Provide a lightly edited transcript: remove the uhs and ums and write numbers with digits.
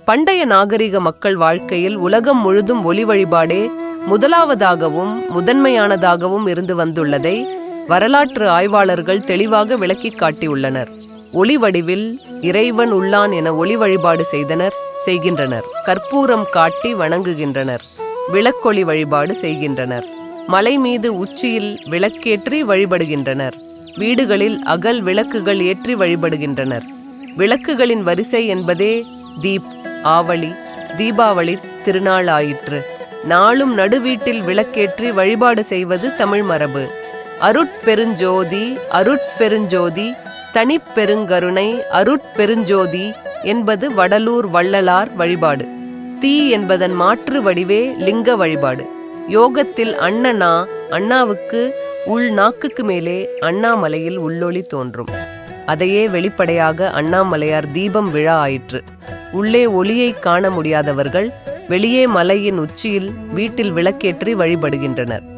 பண்டைய நாகரிக மக்கள் வாழ்க்கையில் உலகம் முழுதும் ஒளி வழிபாடே முதலாவதாகவும் முதன்மையானதாகவும் இருந்து வந்துள்ளதை வரலாற்று ஆய்வாளர்கள் தெளிவாக விளக்கிக் காட்டியுள்ளனர். ஒளி வடிவில் இறைவன் உள்ளான் என ஒளி வழிபாடு செய்கின்றனர். கற்பூரம் காட்டி வணங்குகின்றனர். விளக்கொளி வழிபாடு செய்கின்றனர். மலை மீது உச்சியில் விளக்கேற்றி வழிபடுகின்றனர். வீடுகளில் அகல் விளக்குகள் ஏற்றி வழிபடுகின்றனர். விளக்குகளின் வரிசை என்பதே தீபாவளி திருநாள் ஆயிற்று. நாளும் நடுவீட்டில் விளக்கேற்றி வழிபாடு செய்வது தமிழ் மரபு. அருட்பெருஞ்சோதி தனிப்பெருங்கருணை அருட்பெருஞ்சோதி என்பது வடலூர் வள்ளலார் வழிபாடு. தீ என்பதன் மாற்று வடிவே லிங்க வழிபாடு. யோகத்தில் அண்ணாவுக்கு உள் நாக்குக்கு மேலே அண்ணாமலையில் உள்ளொளி தோன்றும். அதையே வெளிப்படையாக அண்ணாமலையார் தீபம் விழா ஆயிற்று. உள்ளே ஒளியை காண முடியாதவர்கள் வெளியே மலையின் உச்சியில் வீட்டில் விளக்கேற்றி வழிபடுகின்றனர்.